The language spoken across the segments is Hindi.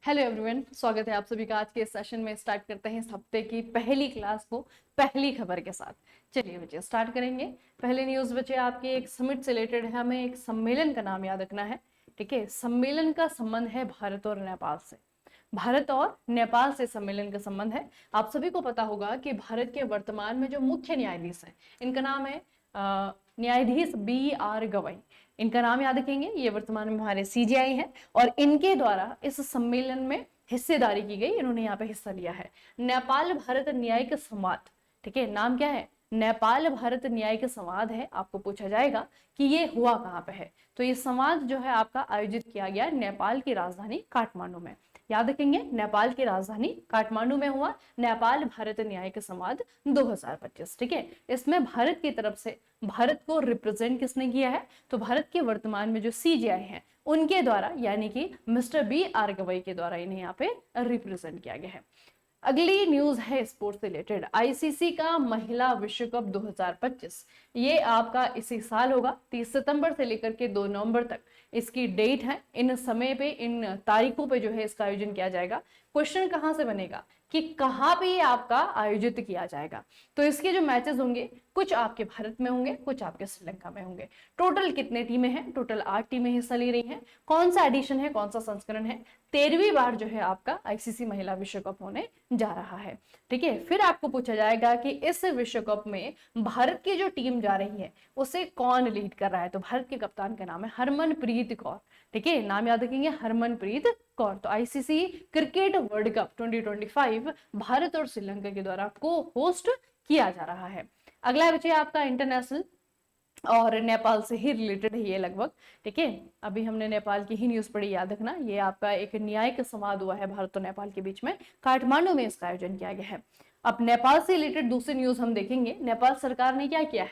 हेलो एवरीवन, स्वागत है आप सभी का आज के सेशन में। स्टार्ट करते हैं इस हफ्ते की पहली क्लास को पहली खबर के साथ। चलिए बच्चे स्टार्ट करेंगे। पहले न्यूज़ बच्चे आपकी एक समिट से रिलेटेड है। हमें एक सम्मेलन का नाम याद रखना है, ठीक है। सम्मेलन का संबंध है भारत और नेपाल से। भारत और नेपाल से सम्मेलन का संबंध है। आप सभी को पता होगा कि भारत के वर्तमान में जो मुख्य न्यायाधीश हैं, इनका नाम है न्यायाधीश B.R. गवई। इनका नाम याद रखेंगे। ये वर्तमान में हमारे CJI हैं और इनके द्वारा इस सम्मेलन में हिस्सेदारी की गई। इन्होंने यहाँ पे हिस्सा लिया है। नेपाल भारत न्यायिक संवाद, ठीक है। नाम क्या है? नेपाल भारत न्यायिक संवाद है। आपको पूछा जाएगा कि ये हुआ कहाँ पे है, तो ये संवाद जो है आपका आयोजित किया गया नेपाल की राजधानी काठमांडू में। याद रखेंगे, नेपाल की राजधानी काठमांडू में हुआ नेपाल भारत न्यायिक संवाद 2025, ठीक है। इसमें भारत की तरफ से भारत को रिप्रेजेंट किसने किया है? तो भारत के वर्तमान में जो CJI हैं उनके द्वारा, यानी कि मिस्टर B.R. गवई के द्वारा इन्हें यहाँ पे रिप्रेजेंट किया गया है। अगली न्यूज है स्पोर्ट्स से रिलेटेड। ICC का महिला विश्व कप 2025 ये आपका इसी साल होगा। 30 सितंबर से लेकर के 2 नवंबर तक इसकी डेट है। इन समय पे, इन तारीखों पे जो है इसका आयोजन किया जाएगा। क्वेश्चन कहां से बनेगा कि कहां पे ये आपका आयोजित किया जाएगा। तो इसके जो मैचेस होंगे, कुछ आपके भारत में होंगे, कुछ आपके श्रीलंका में होंगे। टोटल कितने टीमें हैं? टोटल 8 टीमें हिस्सा ले रही हैं। कौन सा एडिशन है, कौन सा संस्करण है? 13वीं बार जो है आपका ICC महिला विश्व कप होने जा रहा है, ठीक है। फिर आपको पूछा जाएगा कि इस विश्व कप में भारत की जो टीम जा रही है उसे कौन लीड कर रहा है। तो भारत के कप्तान का नाम है हरमनप्रीत कौर, ठीक है। नाम याद रखेंगे, हरमनप्रीत कौर। तो ICC cricket world cup 2025 Bharat और श्रीलंका के द्वारा को होस्ट किया जा रहा है। अगला बच्चे आपका इंटरनेशनल और नेपाल से ही रिलेटेड है ये लगभग, ठीक है। अभी हमने नेपाल की ही न्यूज पढ़ी, याद रखना। ये आपका एक न्यायिक संवाद हुआ है भारत और नेपाल के बीच में, काठमांडू में इसका आयोजन किया गया है। अब नेपाल से रिलेटेड दूसरी न्यूज हम देखेंगे। नेपाल सरकार ने क्या किया है?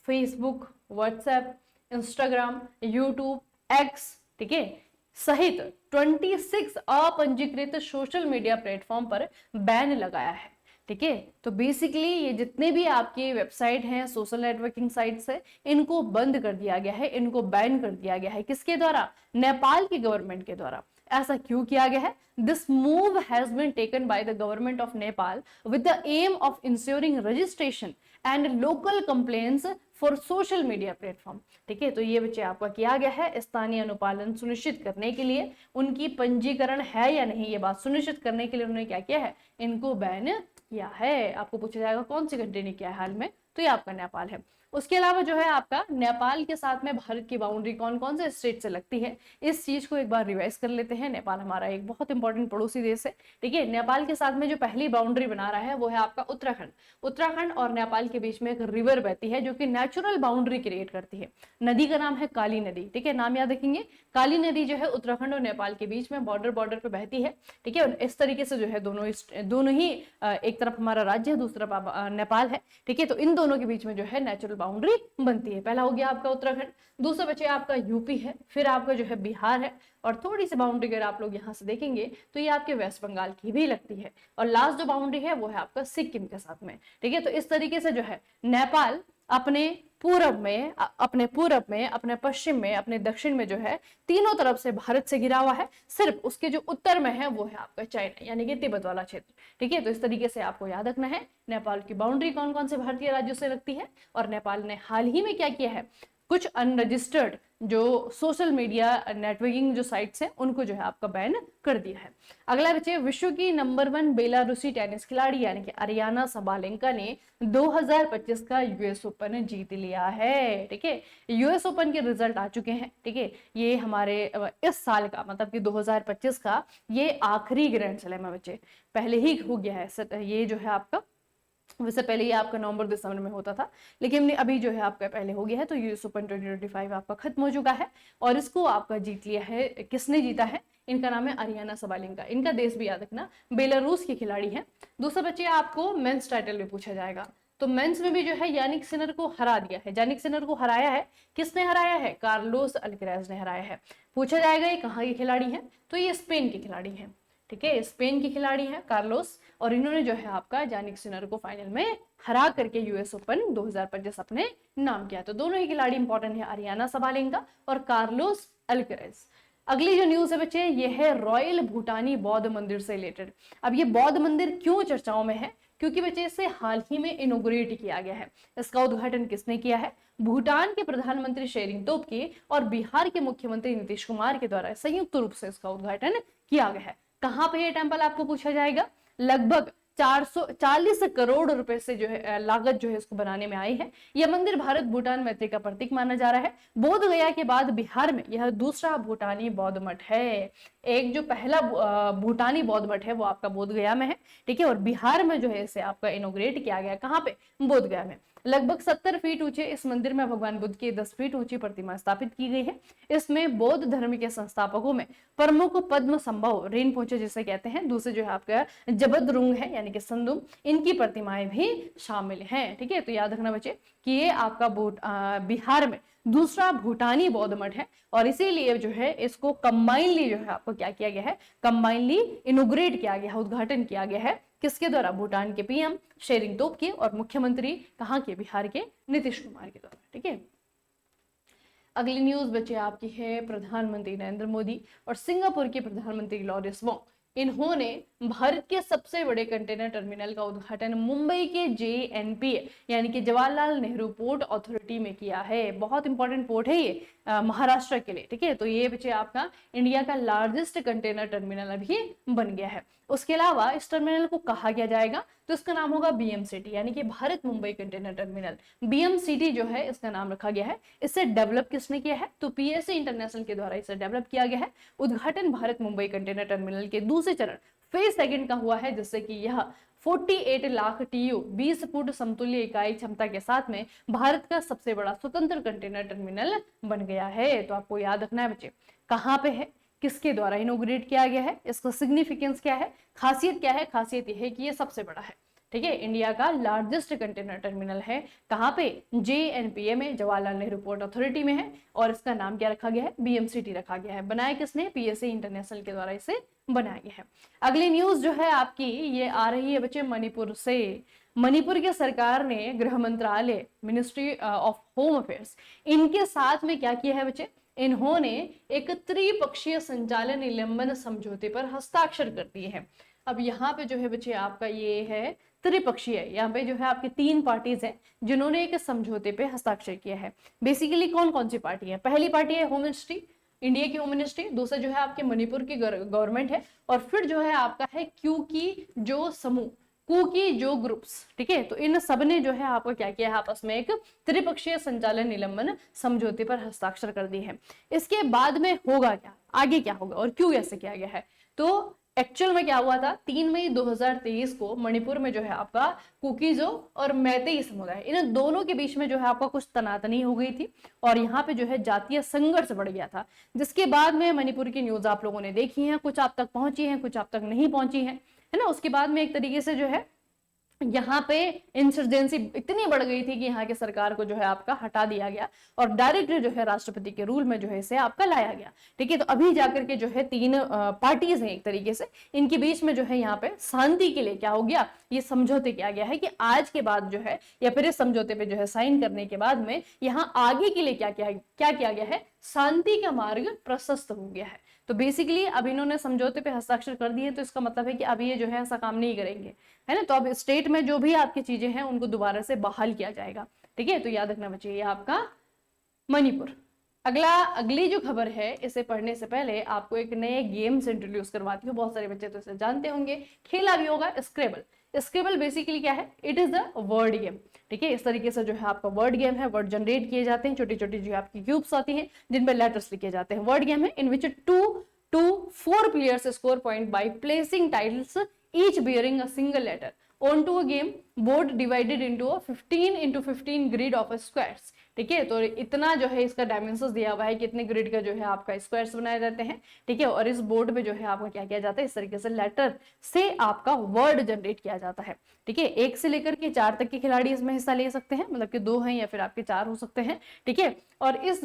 Facebook, WhatsApp, Instagram, YouTube, X, ठीक है, सहित 26 अपंजीकृत सोशल मीडिया प्लेटफॉर्म पर बैन लगाया है, ठीक है। तो बेसिकली ये जितने भी आपके वेबसाइट हैं, सोशल नेटवर्किंग साइट्स है, इनको बंद कर दिया गया है, इनको बैन कर दिया गया है। किसके द्वारा? नेपाल की गवर्नमेंट के द्वारा। ऐसा क्यों किया गया है? This move has been taken by the government of Nepal with the aim of ensuring registration and local complaints for social media platform, ठीक है। तो ये बच्चे आपका किया गया है स्थानीय अनुपालन सुनिश्चित करने के लिए, उनकी पंजीकरण है या नहीं ये बात सुनिश्चित करने के लिए उन्होंने क्या किया है? इनको बैन किया है। आपको पूछा जाएगा कौन सी कंट्री ने किया है हाल में, तो ये आपका नेपाल है। उसके अलावा जो है आपका नेपाल के साथ में भारत की बाउंड्री कौन कौन से स्टेट से लगती है, इस चीज को एक बार रिवाइज कर लेते हैं। नेपाल हमारा एक बहुत इंपॉर्टेंट पड़ोसी देश है, ठीक है। नेपाल के साथ में जो पहली बाउंड्री बना रहा है वो है आपका उत्तराखंड। उत्तराखंड और नेपाल के बीच में एक रिवर बहती है जो कि नेचुरल बाउंड्री क्रिएट करती है। नदी का नाम है काली नदी, ठीक है। नाम याद रखेंगे, काली नदी जो है उत्तराखंड और नेपाल के बीच में बॉर्डर पे बहती है, ठीक है। इस तरीके से जो है दोनों ही एक तरफ हमारा राज्य है, दूसरा नेपाल है, ठीक है। तो इन दोनों के बीच में जो है नेचुरल बाउंड्री बनती है। पहला हो गया आपका उत्तराखंड, दूसरा बचे आपका यूपी है, फिर आपका जो है बिहार है, और थोड़ी सी बाउंड्री अगर आप लोग यहाँ से देखेंगे तो ये आपके वेस्ट बंगाल की भी लगती है, और लास्ट जो बाउंड्री है वो है आपका सिक्किम के साथ में, ठीक है। तो इस तरीके से जो है नेपाल अपने पूरब में, अपने पश्चिम में, अपने दक्षिण में जो है तीनों तरफ से भारत से घिरा हुआ है। सिर्फ उसके जो उत्तर में है वो है आपका चाइना, यानी कि तिब्बत वाला क्षेत्र, ठीक है। तो इस तरीके से आपको याद रखना है नेपाल की बाउंड्री कौन कौन से भारतीय राज्यों से लगती है। और नेपाल ने हाल ही में क्या किया है? कुछ अनरजिस्टर्ड जो सोशल मीडिया नेटवर्किंग जो साइट्स हैं उनको जो है आपका बैन कर दिया है। अगला बच्चे, विश्व की नंबर 1 बेलारूसी टेनिस खिलाड़ी यानी कि अरियाना सबालेंका ने 2025 का US ओपन जीत लिया है, ठीक है। US ओपन के रिजल्ट आ चुके हैं, ठीक है। ये हमारे इस साल का, मतलब कि 2025 का ये आखिरी ग्रैंड स्लैम है बच्चे। पहले ही हो गया है ये जो है आपका, वैसे पहले ये आपका नवंबर दिसंबर में होता था, लेकिन अभी जो है आपका पहले हो गया है। तो US ओपन 2025 आपका खत्म हो चुका है और इसको आपका जीत लिया है। किसने जीता है? इनका नाम है अरियाना सबालेंका। इनका देश भी याद रखना, बेलारूस की खिलाड़ी है। दूसरा बच्चे आपको मेंस टाइटल भी पूछा जाएगा, तो मेंस में भी जो है यानिक सिनर को हरा दिया है। यानिक सिनर को हराया है, किसने हराया है? कार्लोस अल्कराज ने हराया है। पूछा जाएगा ये कहाँ के खिलाड़ी है, तो ये स्पेन के खिलाड़ी है, ठीक है। स्पेन के खिलाड़ी हैं कार्लोस, और इन्होंने जो है आपका यानिक सिनर को फाइनल में हरा करके US ओपन 2025 अपने नाम किया। तो दोनों ही खिलाड़ी इंपॉर्टेंट है, अरियाना सबालेंका और कार्लोस अल्कराज। अगली जो न्यूज है बच्चे ये है रॉयल भूटानी बौद्ध मंदिर से रिलेटेड। अब ये बौद्ध मंदिर क्यों चर्चाओं में है, क्योंकि बच्चे इसे हाल ही में इनोग्रेट किया गया है। इसका उद्घाटन किसने किया है? भूटान के प्रधानमंत्री शेरिंग तोब्गे और बिहार के मुख्यमंत्री नीतीश कुमार के द्वारा संयुक्त रूप से इसका उद्घाटन किया गया है। कहां पे ये टेम्पल आपको पूछा जाएगा? लगभग 440 करोड़ रुपए से जो है लागत जो है इसको बनाने में आई है। यह मंदिर भारत भूटान मैत्री का प्रतीक माना जा रहा है। बोध गया के बाद बिहार में यह दूसरा भूटानी बौद्ध मठ है। एक जो पहला भूटानी बौद्ध मठ है वो आपका बोध गया में है, ठीक है, और बिहार में जो है इसे आपका इनोग्रेट किया गया। कहाँ पे? बोध गया में। लगभग 70 फीट ऊंचे इस मंदिर में भगवान बुद्ध की 10 फीट ऊंची प्रतिमा स्थापित की गई है। इसमें बौद्ध धर्म के संस्थापकों में प्रमुख पद्म संभव रिनपोचे जिसे कहते हैं, दूसरे जो है आपका जबद्रुंग है यानी कि संदुम, इनकी प्रतिमाएं भी शामिल हैं। ठीक है, तो याद रखना बच्चे कि ये आपका बिहार में दूसरा भूटानी बौद्ध मठ है और इसीलिए जो है इसको कंबाइनली जो है आपको क्या किया गया है? कंबाइनली इनोग्रेट किया गया है, उद्घाटन किया गया है। किसके द्वारा? भूटान के पीएम शेरिंग तोब्गे और मुख्यमंत्री कहाँ के? बिहार के नीतीश कुमार के द्वारा। ठीक है, अगली न्यूज बच्चे आपकी है प्रधानमंत्री नरेंद्र मोदी और सिंगापुर के प्रधानमंत्री लॉरेंस वोंग, इन्होंने भारत के सबसे बड़े कंटेनर टर्मिनल का उद्घाटन मुंबई के JNPA यानी कि जवाहरलाल नेहरू पोर्ट अथॉरिटी में किया है। बहुत इंपॉर्टेंट पोर्ट है ये महाराष्ट्र के लिए। ठीक है, तो ये बच्चे आपका इंडिया का लार्जेस्ट कंटेनर टर्मिनल अभी बन गया है। उसके अलावा इस टर्मिनल को कहा गया जाएगा तो इसका नाम होगा BMCT यानी कि Bharat Mumbai container terminal. BMCT जो है इसका नाम रखा गया है। इसे डेवलप किसने किया है? तो PSA इंटरनेशनल के द्वारा इसे डेवलप किया गया है। उद्घाटन भारत मुंबई कंटेनर टर्मिनल के दूसरे चरण फेज सेकंड का हुआ है, जिससे कि यह 48 लाख TU 20 फुट समतुल्य इकाई क्षमता के साथ में भारत का सबसे बड़ा स्वतंत्र कंटेनर टर्मिनल बन गया है। तो आपको याद रखना है बच्चे कहाँ पे है, किसके द्वारा इनोग्रेट किया गया है, इसका सिग्निफिकेंस क्या है, खासियत क्या है? खासियत यह है कि ये सबसे बड़ा है। ठीक है, इंडिया का लार्जेस्ट कंटेनर टर्मिनल है। कहाँ पे? JNPA में, जवाहरलाल नेहरू पोर्ट अथॉरिटी में है और इसका नाम क्या रखा गया है? BMCT रखा गया है। बनाया किसने? PSA इंटरनेशनल के द्वारा इसे बनाया गया है। अगली न्यूज जो है आपकी ये आ रही है बच्चे मणिपुर से। मणिपुर की सरकार ने गृह मंत्रालय, मिनिस्ट्री ऑफ होम अफेयर्स, इनके साथ में क्या किया है बच्चे? इन्होंने एक त्रिपक्षीय संचालन निलंबन समझौते पर हस्ताक्षर कर दिए हैं। अब यहाँ पे जो है बच्चे आपका ये है त्रिपक्षीय, यहाँ पे जो है आपके 3 पार्टीज हैं जिन्होंने एक समझौते पे हस्ताक्षर किया है। बेसिकली कौन कौन सी पार्टी है? पहली पार्टी है होम मिनिस्ट्री, इंडिया की होम मिनिस्ट्री, दूसरा जो है आपके मणिपुर की गवर्नमेंट है और फिर जो है आपका है क्यूकी जो समूह, कुकी जो ग्रुप्स। ठीक है, तो इन सब ने जो है आपको क्या किया है? आपस में एक त्रिपक्षीय संचालन निलंबन समझौते पर हस्ताक्षर कर दिए हैं। इसके बाद में होगा क्या, आगे क्या होगा और क्यों ऐसे किया गया है? तो एक्चुअल में क्या हुआ था? 3 मई 2023 को मणिपुर में जो है आपका कुकीजो और मैतेई समुदाय, इन दोनों के बीच में जो है आपका कुछ तनातनी हो गई थी और यहाँ पे जो है जातीय संघर्ष बढ़ गया था, जिसके बाद में मणिपुर की न्यूज आप लोगों ने देखी है, कुछ आप तक पहुंची है, कुछ आप तक नहीं पहुंची है ना। उसके बाद में एक तरीके से जो है यहाँ पे इंसर्जेंसी इतनी बढ़ गई थी कि यहाँ की सरकार को जो है आपका हटा दिया गया और डायरेक्ट जो है राष्ट्रपति के रूल में जो है इसे आपका लाया गया। ठीक है, तो अभी जाकर के जो है 3 पार्टीज हैं एक तरीके से, इनके बीच में जो है यहाँ पे शांति के लिए क्या हो गया? ये समझौते किया गया है कि आज के बाद जो है या फिर इस समझौते पे जो है साइन करने के बाद में यहाँ आगे के लिए क्या किया गया है? शांति का मार्ग प्रशस्त हो गया है। तो बेसिकली अब इन्होंने समझौते पे हस्ताक्षर कर दिए, तो इसका मतलब है कि अब ये जो है ऐसा काम नहीं करेंगे, है ना। तो अब स्टेट में जो भी आपकी चीजें हैं उनको दोबारा से बहाल किया जाएगा। ठीक है, तो याद रखना बच्चे ये आपका मणिपुर। अगली जो खबर है इसे पढ़ने से पहले आपको एक नए गेम से इंट्रोड्यूस करवाती हूँ। बहुत सारे बच्चे तो इसे जानते होंगे, खेला भी होगा। स्क्रेबल। स्क्रेबल बेसिकली क्या है? It is the word game. ठीक है, इस तरीके से जो है आपका वर्ड गेम है, वर्ड जनरेट किए जाते हैं, छोटी छोटी जो आपकी क्यूब्स आती हैं जिन पर लेटर्स लिखे जाते हैं। वर्ड गेम है इन विच 2 to 4 players score point by placing tiles each bearing a single letter onto a game board divided into a 15 into 15 grid of squares। ठीक है, तो इतना जो है इसका डायमेंशंस दिया हुआ है कि इतने ग्रिड का जो है आपका स्क्वायर्स बनाए जाते हैं। ठीक है, और इस बोर्ड पे जो है आपका क्या किया जाता है? इस तरीके से लेटर से आपका वर्ड जनरेट किया जाता है। ठीक है, 1 से लेकर के 4 तक के खिलाड़ी इसमें हिस्सा ले सकते हैं, मतलब कि 2 हैं या फिर आपके 4 हो सकते हैं। ठीक है, और इस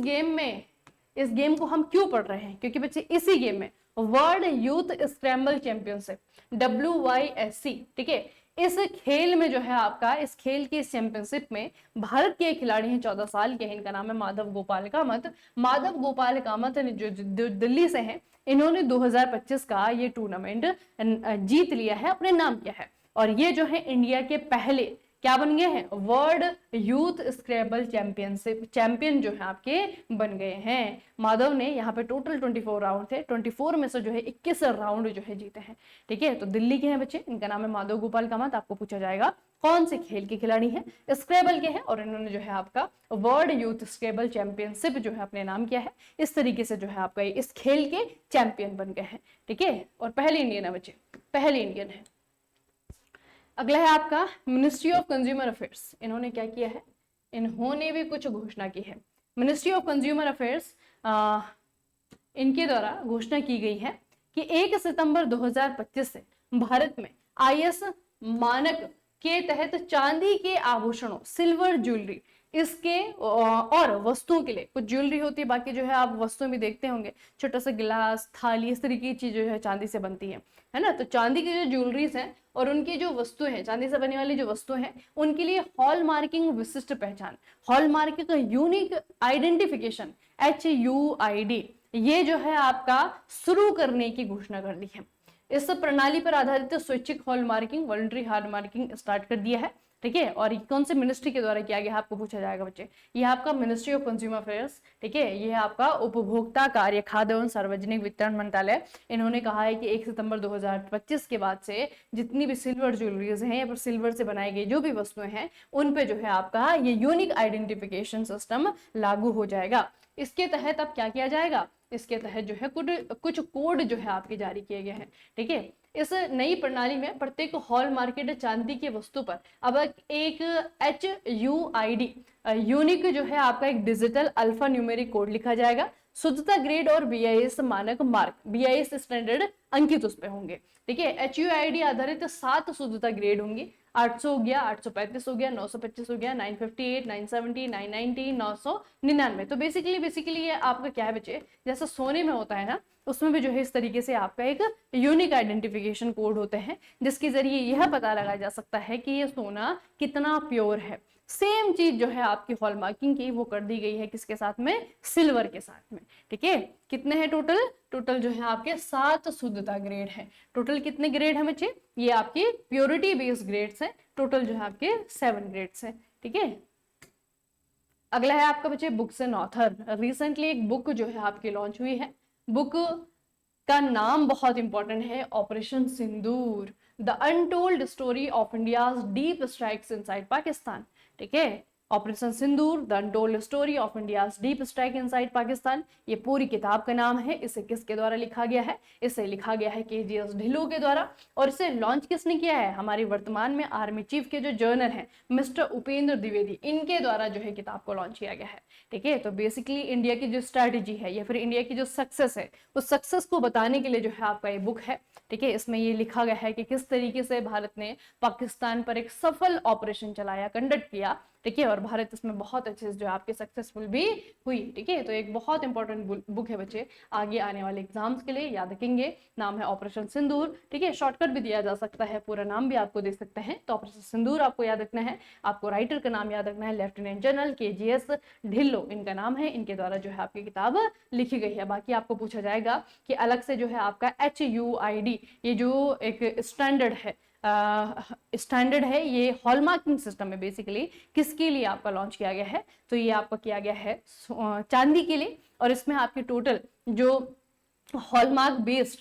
गेम को हम क्यों पढ़ रहे हैं? क्योंकि बच्चे इसी गेम में world youth scramble championship WYSC, ठीक है, इस खेल में जो है आपका, इस खेल की चैंपियनशिप में भारत के खिलाड़ी हैं, 14 साल के हैं, इनका नाम है माधव गोपाल कामत। माधव गोपाल कामत जो दिल्ली से हैं, इन्होंने 2025 का ये टूर्नामेंट जीत लिया है, अपने नाम किया है। और ये जो है इंडिया के पहले क्या बन गए हैं, वर्ल्ड यूथ स्क्रैबल चैंपियनशिप चैंपियन जो है आपके बन गए हैं। माधव ने यहाँ पे टोटल 24 राउंड थे, 24 में से जो है 21 राउंड जो है जीते हैं। ठीक है, तो दिल्ली के हैं बच्चे, इनका नाम है माधव गोपाल कामत। आपको पूछा जाएगा कौन से खेल के खिलाड़ी हैं, स्क्रैबल के हैं, और इन्होंने जो है आपका वर्ल्ड यूथ स्क्रैबल चैंपियनशिप जो है अपने नाम किया है। इस तरीके से जो है आपका इस खेल के चैंपियन बन गए हैं। ठीक है, और पहले इंडियन है बच्चे, पहले इंडियन है। अगला है आपका मिनिस्ट्री ऑफ कंज्यूमर अफेयर्स। इन्होंने क्या किया है, इन्होंने भी कुछ घोषणा की है। मिनिस्ट्री ऑफ कंज्यूमर अफेयर्स, इनके द्वारा घोषणा की गई है कि 1 सितंबर 2025 से भारत में IS मानक के तहत चांदी के आभूषणों, सिल्वर ज्वेलरी, इसके और वस्तुओं के लिए, कुछ ज्वेलरी होती है, बाकी जो है आप वस्तुएं भी देखते होंगे, छोटा सा गिलास, थाली, इस तरीके की चीजें जो है चांदी से बनती है ना। तो चांदी की जो ज्वेलरीज हैं और उनकी जो वस्तुएं हैं, चांदी से बनने वाली जो वस्तुएं हैं, उनके लिए हॉल मार्किंग, विशिष्ट पहचान, हॉल मार्किंग का यूनिक आइडेंटिफिकेशन HUID, ये जो है आपका शुरू करने की घोषणा कर दी है। इस प्रणाली पर आधारित स्वैच्छिक hall marking, voluntary hall marking start कर दिया है। ठीक है, और कौन से मिनिस्ट्री के द्वारा किया गया, आपको पूछा जाएगा बच्चे। ये आपका मिनिस्ट्री ऑफ कंज्यूमर अफेयर्स। ठीक है, ये आपका उपभोक्ता कार्य, खाद्य एवं सार्वजनिक वितरण मंत्रालय। इन्होंने कहा है कि 1 सितंबर 2025 के बाद से जितनी भी सिल्वर ज्वेलरीज हैं या फिर सिल्वर से बनाई गई जो भी वस्तुएं हैं, उन पे जो है आपका ये यूनिक आइडेंटिफिकेशन सिस्टम लागू हो जाएगा। इसके तहत अब क्या किया जाएगा, इसके तहत जो है कुछ कोड जो है आपके जारी किए गए हैं। ठीक है, इस नई प्रणाली में प्रत्येक हॉल मार्केट चांदी की वस्तु पर अब एक HUID यूनिक जो है आपका एक डिजिटल अल्फा न्यूमेरिक कोड लिखा जाएगा। शुद्धता ग्रेड और BIS मानक मार्क, BIS स्टैंडर्ड अंकित उस पे होंगे। ठीक है, HUID आधारित 7 शुद्धता ग्रेड होंगी। 800 हो गया, 835 हो गया, 925 हो गया, 958, 970, 990, 999। तो बेसिकली ये आपका क्या है बच्चे, जैसा सोने में होता है ना, उसमें भी जो है इस तरीके से आपका एक यूनिक आइडेंटिफिकेशन कोड होते हैं, जिसके जरिए यह पता लगाया जा सकता है कि ये सोना कितना प्योर है। सेम चीज जो है आपकी हॉलमार्किंग की वो कर दी गई है, किसके साथ में, सिल्वर के साथ में। ठीक है, कितने हैं टोटल जो है आपके 7 शुद्धता ग्रेड है। टोटल कितने ग्रेड है बच्चे, ये आपके प्योरिटी बेस्ड ग्रेड्स हैं। टोटल जो है आपके 7 ग्रेड्स हैं। ठीक है, अगला है आपका बच्चे बुक्स एंड ऑथर। रिसेंटली एक बुक जो है आपकी लॉन्च हुई है। बुक का नाम बहुत इंपॉर्टेंट है, operation Sindoor, the untold story of India's deep strikes inside Pakistan. ठीक है, operation Sindoor, the untold story of India's deep strike inside Pakistan, ये पूरी किताब का नाम है। इसे किसके द्वारा लिखा गया है, इसे लिखा गया है KGS ढिल्लों के द्वारा। और इसे लॉन्च किसने किया है, हमारी वर्तमान में आर्मी चीफ के जो जनरल हैं मिस्टर उपेंद्र द्विवेदी, इनके द्वारा जो है किताब को लॉन्च किया गया है। ठीक है, तो बेसिकली इंडिया की जो स्ट्रैटेजी है या फिर इंडिया की जो सक्सेस है, उस सक्सेस को बताने के लिए जो है आपका ये बुक है। ठीक है, इसमें ये लिखा गया है कि किस तरीके से भारत ने पाकिस्तान पर एक सफल ऑपरेशन चलाया, कंडक्ट किया। ठीक है, और भारत इसमें बहुत अच्छे से जो आपके सक्सेसफुल भी हुई। ठीक है, तो एक बहुत इंपॉर्टेंट बुक है बच्चे, आगे आने वाले एग्जाम्स के लिए याद रखेंगे। नाम है ऑपरेशन सिंदूर। ठीक है, शॉर्टकट भी दिया जा सकता है, पूरा नाम भी आपको दे सकते हैं। तो ऑपरेशन सिंदूर आपको याद रखना है। आपको राइटर का नाम याद रखना है, लेफ्टिनेंट जनरल KGS ढिल्लों इनका नाम है। इनके द्वारा जो है आपकी किताब लिखी गई है। बाकी आपको पूछा जाएगा कि अलग से जो है आपका HUID, ये जो एक स्टैंडर्ड है, ये हॉलमार्किंग सिस्टम है। बेसिकली किसके लिए आपका लॉन्च किया गया है, तो ये आपका किया गया है चांदी के लिए। और इसमें आपके टोटल जो हॉलमार्क बेस्ड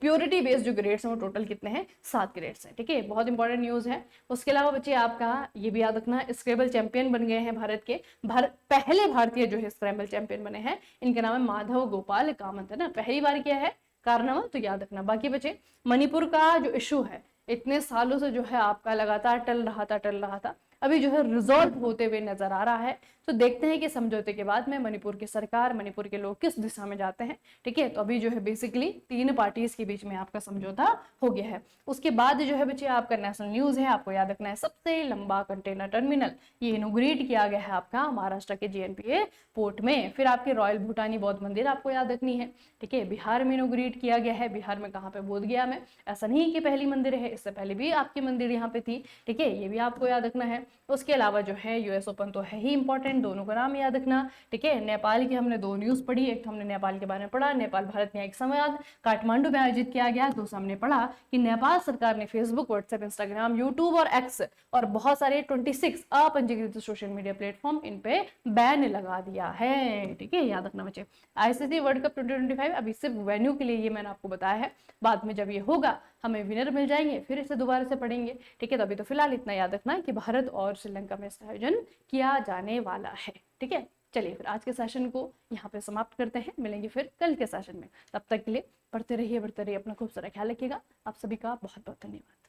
प्योरिटी बेस्ड जो ग्रेड्स हैं वो टोटल कितने हैं, 7 ग्रेड्स हैं। ठीक है, बहुत इंपॉर्टेंट न्यूज है। उसके अलावा बच्चे आपका ये भी याद रखना, स्क्रैबल चैंपियन बन गए हैं भारत के, पहले भारतीय जो है स्क्रैबल चैंपियन बने हैं। इनका नाम है माधव गोपाल कामत, है ना, पहली बार किया है कारनामा, तो याद रखना। बाकी बच्चे मणिपुर का जो इशू है, इतने सालों से जो है आपका लगातार टल रहा था, अभी जो है रिजॉल्व होते हुए नजर आ रहा है। तो देखते हैं कि समझौते के बाद में मणिपुर की सरकार, मणिपुर के लोग किस दिशा में जाते हैं। ठीक है, तो अभी जो है बेसिकली 3 पार्टीज के बीच में आपका समझौता हो गया है। उसके बाद जो है बच्चे आपका नेशनल न्यूज है, आपको याद रखना है सबसे लंबा कंटेनर टर्मिनल ये इनोग्रेट किया गया है आपका महाराष्ट्र के JNPA पोर्ट में। फिर आपके रॉयल भूटानी बौद्ध मंदिर आपको याद रखनी है। ठीक है, बिहार में इनोग्रेट किया गया है। बिहार में कहाँ पे? बोधगया में। ऐसा नहीं कि पहली मंदिर है, इससे पहले भी आपकी मंदिर यहाँ पे थी। ठीक है, ये भी आपको याद रखना है। उसके अलावा जो है US ओपन तो है ही इंपॉर्टेंट, दोनों का नाम याद रखना। ठीक है, नेपाल की हमने 2 न्यूज पढ़ी, एक तो हमने नेपाल के बारे में पढ़ा, नेपाल भारत न्यायिक संवाद काठमांडू में आयोजित किया गया। दूसरा हमने पढ़ा कि नेपाल सरकार ने फेसबुक, व्हाट्सएप, इंस्टाग्राम, यूट्यूब और एक्स और बहुत सारे 26 अपंजीकृत सोशल मीडिया प्लेटफॉर्म इन पे बैन लगा दिया है। ठीक है, याद रखना बच्चे। ICC वर्ल्ड कप 2025 अभी सिर्फ वेन्यू के लिए ये मैंने आपको बताया है, बाद में जब ये होगा हमें विनर मिल जाएंगे, फिर इसे दोबारा से पढ़ेंगे। ठीक है, तो अभी तो फिलहाल इतना याद रखना कि भारत और श्रीलंका में इसका आयोजन किया जाने वाला है। ठीक है, चलिए फिर आज के सेशन को यहाँ पे समाप्त करते हैं, मिलेंगे फिर कल के सेशन में। तब तक के लिए पढ़ते रहिए, बढ़ते रहिए, अपना खूब सारा ख्याल रखिएगा। आप सभी का बहुत बहुत धन्यवाद।